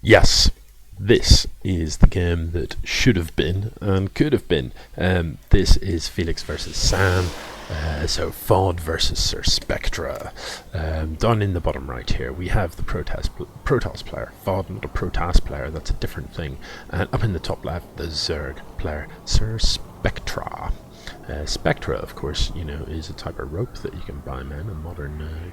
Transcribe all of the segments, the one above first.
Yes, this is the game that should have been and could have been. This is Felix versus Sam. So FOD versus SirSpectra. Down in the bottom right here we have the Protoss player. FOD, not a Protoss player, that's a different thing. And up in the top left, the Zerg player, SirSpectra. Spectra, of course, is a type of rope that you can buy, man. A modern,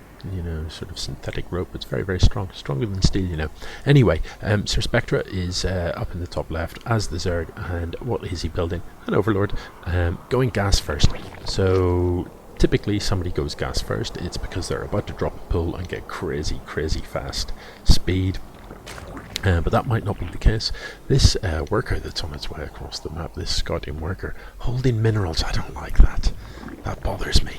sort of synthetic rope. It's very, very strong, stronger than steel, Anyway, SirSpectra is up in the top left as the Zerg, and what is he building? An Overlord, going gas first. So typically, somebody goes gas first. It's because they're about to drop a pull and get crazy, crazy fast speed. But that might not be the case. This worker that's on its way across the map, this scouting worker, holding minerals, I don't like that. That bothers me.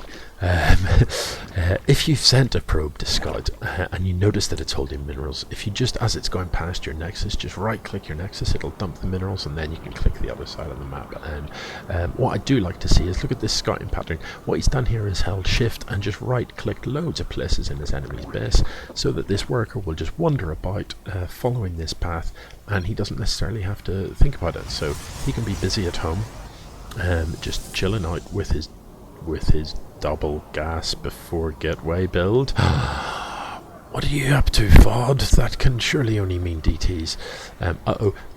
If you've sent a probe to scout and you notice that it's holding minerals, if you just, as it's going past your nexus, just right click your nexus, it'll dump the minerals and then you can click the other side of the map. And what I do like to see is, look at this scouting pattern. What he's done here is held shift and just right clicked loads of places in his enemy's base, so that this worker will just wander about following this path, and he doesn't necessarily have to think about it. So he can be busy at home, just chilling out with his double gas before gateway build. What are you up to, FOD? That can surely only mean DTs.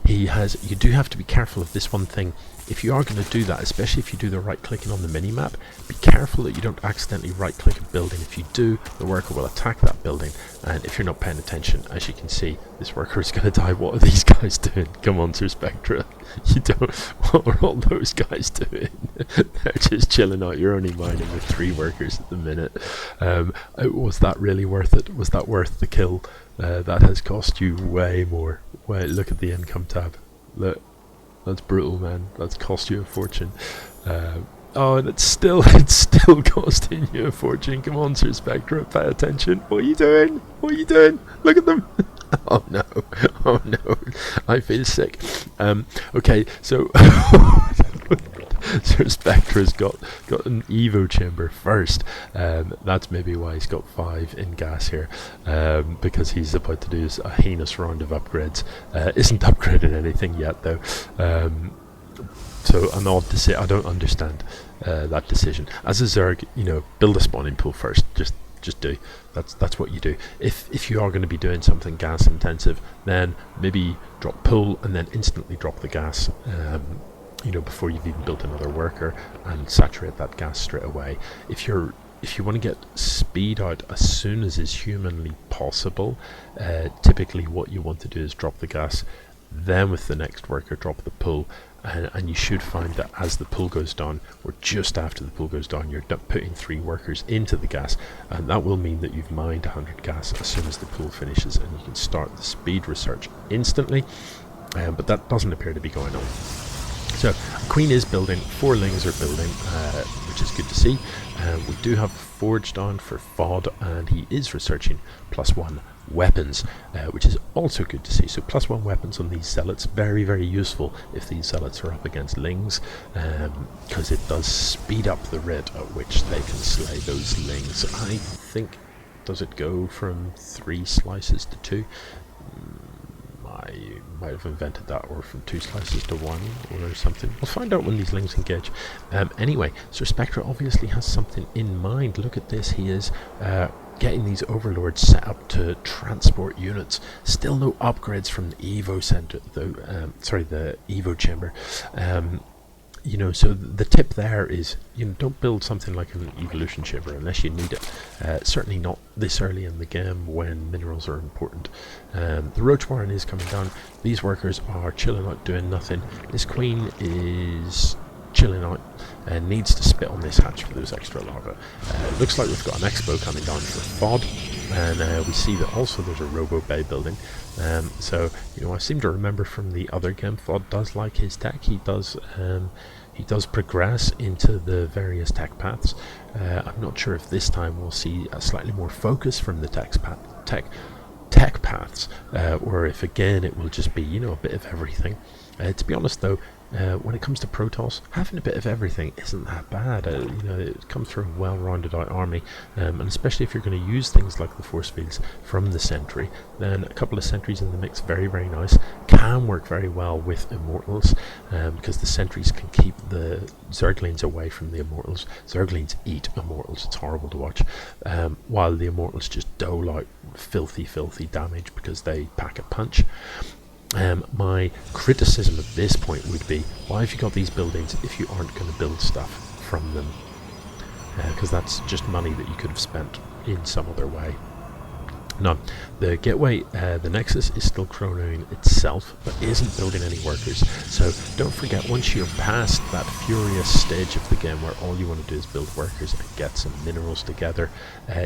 You do have to be careful of this one thing. If you are going to do that, especially if you do the right clicking on the mini-map, be careful that you don't accidentally right click a building. If you do, the worker will attack that building, and if you're not paying attention, as you can see, this worker is going to die. What are these guys doing? Come on, SirSpectra. You don't. What are all those guys doing? They're just chilling out. You're only mining with 3 workers at the minute. Was that really worth it? Was that worth the kill? That has cost you way more. Wait, look at the income tab. Look. That's brutal, man. That's cost you a fortune. Oh, and it's still costing you a fortune. Come on, SirSpectra, pay attention. What are you doing? What are you doing? Look at them. Oh no. Oh no. I feel sick. Okay, so SirSpectra's got an Evo chamber first. That's maybe why he's got 5 in gas here, because he's about to do a heinous round of upgrades. Isn't upgrading anything yet though. So an odd decision. I don't understand that decision. As a Zerg, build a spawning pool first. Just do. That's what you do. If you are going to be doing something gas intensive, then maybe drop pool and then instantly drop the gas. Before you've even built another worker, and saturate that gas straight away. If you want to get speed out as soon as is humanly possible, typically what you want to do is drop the gas, then with the next worker drop the pull, and you should find that as the pull goes down, or just after the pull goes down, you're putting 3 workers into the gas, and that will mean that you've mined 100 gas as soon as the pull finishes, and you can start the speed research instantly. But that doesn't appear to be going on. So Queen is building, 4 Lings are building, which is good to see. We do have Forged on for FOD, and he is researching +1 weapons, which is also good to see. So +1 weapons on these zealots, very, very useful if these zealots are up against Lings, because it does speed up the rate at which they can slay those Lings. I think, does it go from 3 slices to 2? I might have invented that, or from 2 slices to 1 or something. We'll find out when these Lings engage. Anyway, SirSpectra obviously has something in mind. Look at this. He is getting these overlords set up to transport units. Still no upgrades from the Evo center, though. The Evo chamber. So the tip there is, don't build something like an evolution chamber unless you need it. Certainly not this early in the game when minerals are important. The Roach Warren is coming down. These workers are chilling out doing nothing. This Queen is chilling out and needs to spit on this hatch for those extra lava. Looks like we've got an expo coming down for FOD, and we see that also there's a Robo Bay building. So I seem to remember from the other game, FOD does like his tech. He does progress into the various tech paths. I'm not sure if this time we'll see a slightly more focus from the tech paths, or if again it will just be a bit of everything. To be honest though, when it comes to Protoss, having a bit of everything isn't that bad. It comes through a well-rounded out army, and especially if you're going to use things like the force fields from the sentry, then a couple of sentries in the mix, very, very nice. Can work very well with immortals, because the sentries can keep the Zerglings away from the immortals. Zerglings eat immortals, it's horrible to watch, while the immortals just dole out filthy, filthy damage because they pack a punch. My criticism at this point would be, why have you got these buildings if you aren't going to build stuff from them? Because that's just money that you could have spent in some other way. Now, the Gateway, the Nexus is still chronoing itself, but isn't building any workers. So don't forget, once you're past that furious stage of the game where all you want to do is build workers and get some minerals together,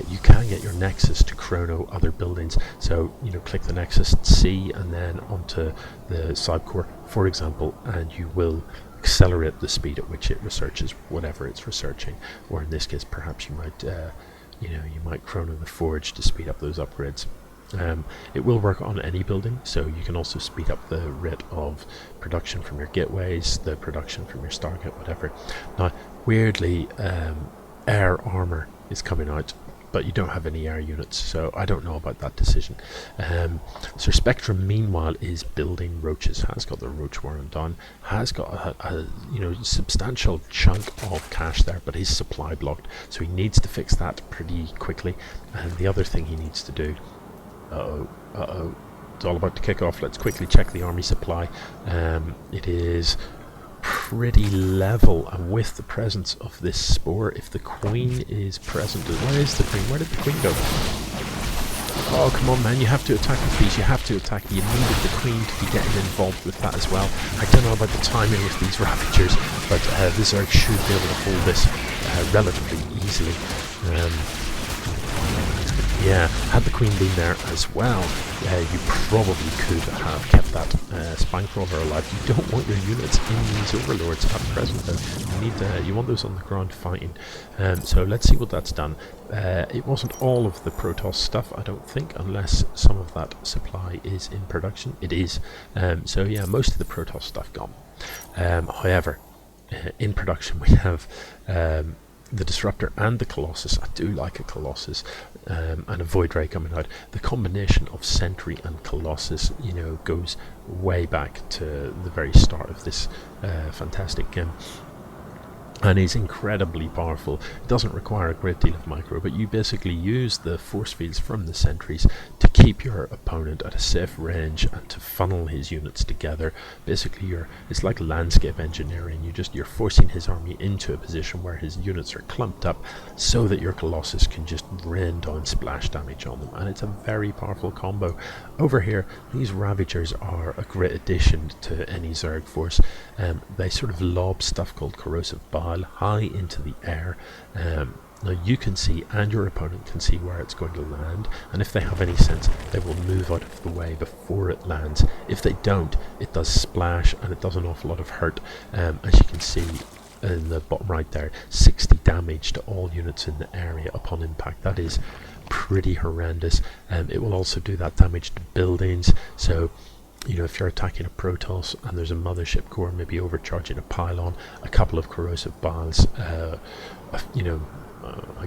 you can get your Nexus to chrono other buildings. So, click the Nexus C and then onto the side core, for example, and you will accelerate the speed at which it researches whatever it's researching. Or in this case, perhaps you might you might chrono the forge to speed up those upgrades. It will work on any building, so you can also speed up the rate of production from your gateways, the production from your Stargate, whatever. Now, weirdly, air armor is coming out, but you don't have any air units, so I don't know about that decision. SirSpectra, meanwhile, is building roaches, has got the roach warren done, has got a substantial chunk of cash there, but his supply blocked, so he needs to fix that pretty quickly. And the other thing he needs to do, it's all about to kick off. Let's quickly check the army supply. It is pretty level, and with the presence of this spore, if the queen is present, where is the queen? Where did the queen go? Oh, come on, man, you have to attack with these, you have to attack. You needed the queen to be getting involved with that as well. I don't know about the timing with these Ravagers, but the Zerg should be able to hold this relatively easily. Yeah, had the queen been there as well, you probably could have kept that spine crawler alive. You don't want your units in these overlords at present, though. You want those on the ground fighting. So let's see what that's done. It wasn't all of the Protoss stuff, I don't think, unless some of that supply is in production. It is. So yeah, most of the Protoss stuff gone. However, in production we have the Disruptor and the Colossus. I do like a Colossus, and a Void Ray coming out. The combination of Sentry and Colossus, goes way back to the very start of this fantastic game, and is incredibly powerful. It doesn't require a great deal of micro, but you basically use the force fields from the sentries to keep your opponent at a safe range and to funnel his units together. Basically, it's like landscape engineering. You're forcing his army into a position where his units are clumped up so that your Colossus can just rain down splash damage on them, and it's a very powerful combo. Over here, these Ravagers are a great addition to any Zerg force. They sort of lob stuff called corrosive bile high into the air. Now you can see, and your opponent can see, where it's going to land, and if they have any sense, they will move out of the way before it lands. If they don't, it does splash and it does an awful lot of hurt. As you can see in the bottom right there, 60 damage to all units in the area upon impact. That is pretty horrendous. It will also do that damage to buildings, so if you're attacking a Protoss and there's a mothership core maybe overcharging a pylon, a couple of corrosive biles, I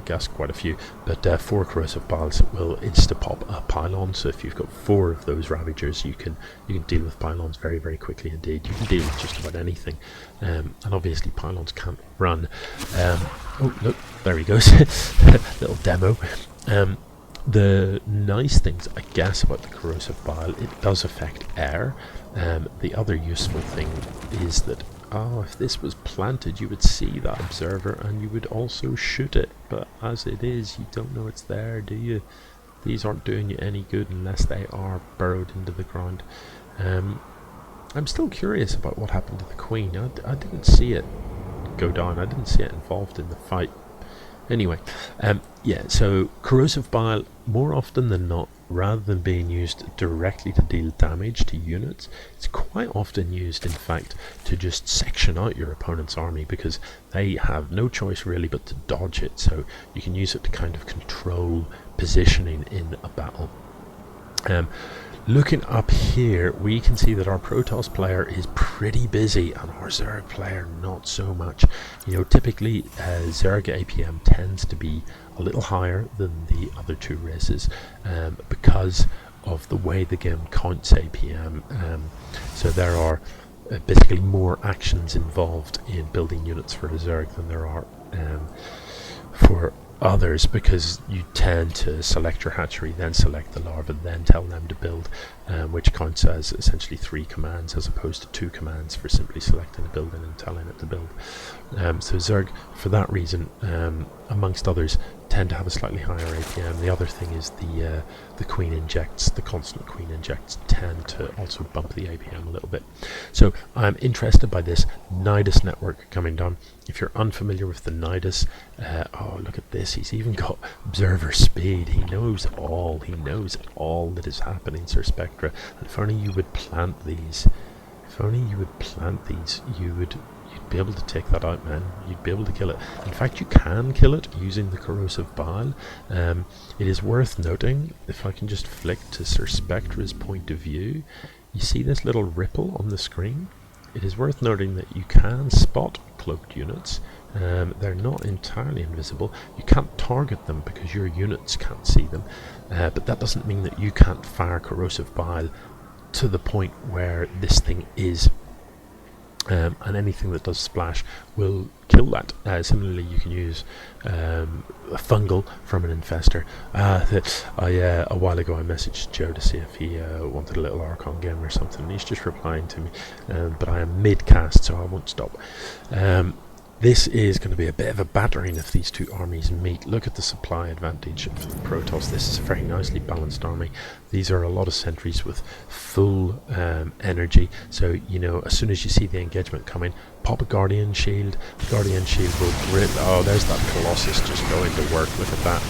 guess quite a few, but 4 corrosive biles will insta-pop a pylon. So if you've got 4 of those Ravagers, you can deal with pylons very, very quickly indeed. You can deal with just about anything, and obviously pylons can't run. Oh look, there he goes. Little demo. The nice things, I guess, about the corrosive bile, it does affect air. The other useful thing is that, if this was planted, you would see that observer and you would also shoot it. But as it is, you don't know it's there, do you? These aren't doing you any good unless they are burrowed into the ground. I'm still curious about what happened to the queen. I didn't see it go down. I didn't see it involved in the fight. Anyway, yeah, so corrosive bile, more often than not, rather than being used directly to deal damage to units, it's quite often used, in fact, to just section out your opponent's army, because they have no choice really but to dodge it. So you can use it to kind of control positioning in a battle. looking up here, we can see that our Protoss player is pretty busy and our Zerg player not so much. Typically Zerg APM tends to be a little higher than the other two races because of the way the game counts APM. So there are basically more actions involved in building units for a Zerg than there are for others, because you tend to select your hatchery, then select the larva, then tell them to build, which counts as essentially 3 commands as opposed to 2 commands for simply selecting a building and telling it to build. So Zerg, for that reason, amongst others, tend to have a slightly higher APM. The other thing is the queen injects, the constant queen injects tend to also bump the APM a little bit. So I'm interested by this Nidus network coming down. If you're unfamiliar with the Nidus, oh, look at this, he's even got observer speed. He knows all that is happening, SirSpectra. And if only you would plant these, you'd be able to take that out, man. You'd be able to kill it. In fact, you can kill it using the corrosive bile. It is worth noting, if I can just flick to SirSpectra's point of view, you see this little ripple on the screen? It is worth noting that you can spot cloaked units. They're not entirely invisible. You can't target them because your units can't see them, but that doesn't mean that you can't fire corrosive bile to the point where this thing is. And anything that does splash will kill that. Similarly, you can use a fungal from an infestor. A while ago I messaged Joe to see if he wanted a little Archon game or something, and he's just replying to me, but I am mid-cast, so I won't stop. This is going to be a bit of a battering if these two armies meet. Look at the supply advantage for the Protoss. This is a very nicely balanced army. These are a lot of sentries with full energy. So, as soon as you see the engagement coming, pop a Guardian Shield. The Guardian Shield will grip. Oh, there's that Colossus just going to work. Look at that.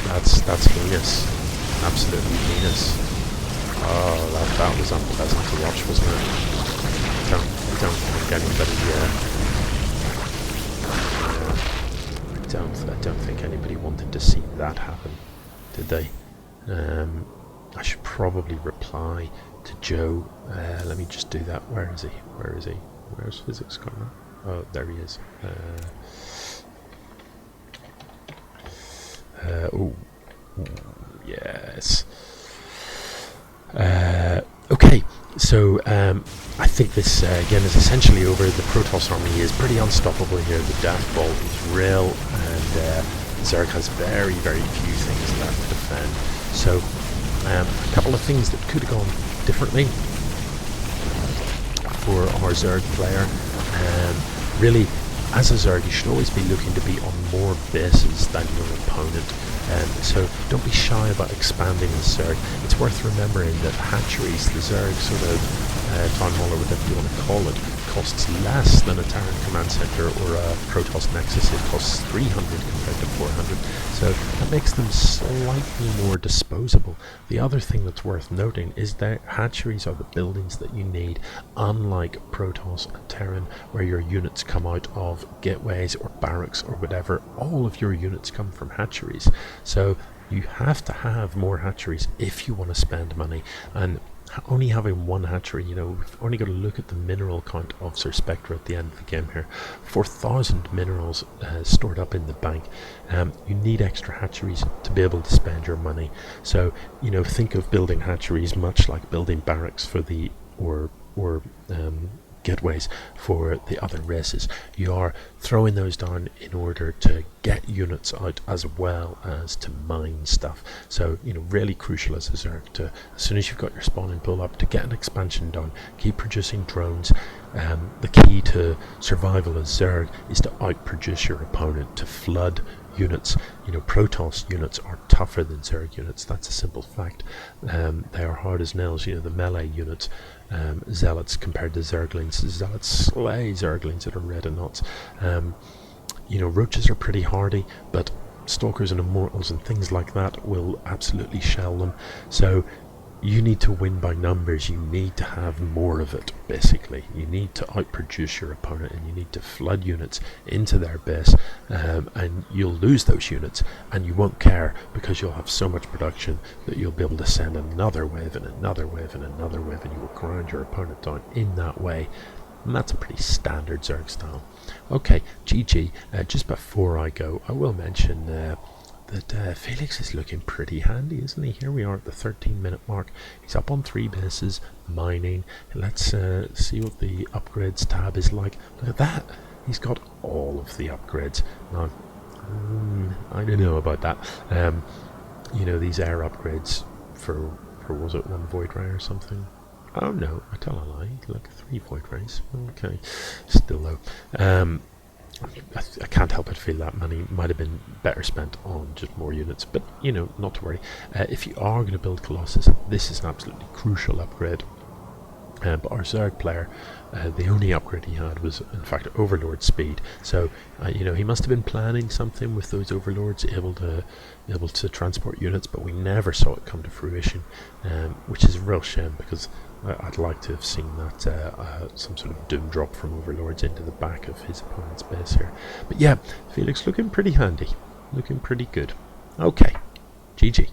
That's heinous. Absolutely heinous. Oh, that was unpleasant to watch, wasn't it? Don't think anybody... I don't think anybody wanted to see that happen, did they? I should probably reply to Joe. Let me just do that. Where is he? Where's Physics Corner? Oh, there he is. Yes. Okay, so I think this game is essentially over. The Protoss army is pretty unstoppable here. The Death Ball is real, and Zerg has very, very few things left to defend. So a couple of things that could have gone differently for our Zerg player. Really, as a Zerg, you should always be looking to be on more bases than your opponent. So don't be shy about expanding the Zerg. It's worth remembering that hatcheries, the Zerg sort of Town Hall, or whatever you want to call it, costs less than a Terran Command Center or a Protoss Nexus. It costs 300 compared to 400, so that makes them slightly more disposable. The other thing that's worth noting is that hatcheries are the buildings that you need, unlike Protoss and Terran, where your units come out of gateways or barracks or whatever. All of your units come from hatcheries, so you have to have more hatcheries if you want to spend money. And only having one hatchery, we've only got to look at the mineral count of SirSpectra at the end of the game here. 4,000 minerals stored up in the bank. You need extra hatcheries to be able to spend your money. So, think of building hatcheries much like building barracks for the or gateways for the other races. You are throwing those down in order to get units out as well as to mine stuff. So, really crucial as a Zerg to, as soon as you've got your spawn and pull up, to get an expansion done, keep producing drones. The key to survival as Zerg is to outproduce your opponent, to flood units. Protoss units are tougher than Zerg units. That's a simple fact. They are hard as nails. The melee units, Zealots compared to Zerglings. Zealots slay Zerglings that are red and knots. Roaches are pretty hardy, but Stalkers and Immortals and things like that will absolutely shell them. So you need to win by numbers. You need to have more of it, basically. You need to outproduce your opponent, and you need to flood units into their base, and you'll lose those units, and you won't care, because you'll have so much production that you'll be able to send another wave and another wave and another wave, and you will grind your opponent down in that way. And that's a pretty standard Zerg style. Okay, GG. Just before I go, I will mention that Felix is looking pretty handy, isn't he? Here we are at the 13-minute mark. He's up on 3 bases, mining. Let's see what the upgrades tab is like. Look at that. He's got all of the upgrades. Now, I don't know about that. You know, these air upgrades for was it 1 Void Ray or something? Oh no, I tell a lie. Look, 3 Void Rays. Okay, still low. I can't help but feel that money might have been better spent on just more units, but you know, not to worry. If you are going to build Colossus, this is an absolutely crucial upgrade. But our Zerg player, the only upgrade he had was in fact Overlord speed. So you know, he must have been planning something with those Overlords, able to transport units, but we never saw it come to fruition, which is a real shame, because I'd like to have seen that some sort of doom drop from Overlords into the back of his opponent's base here. But yeah, Felix looking pretty handy, looking pretty good. Okay, GG.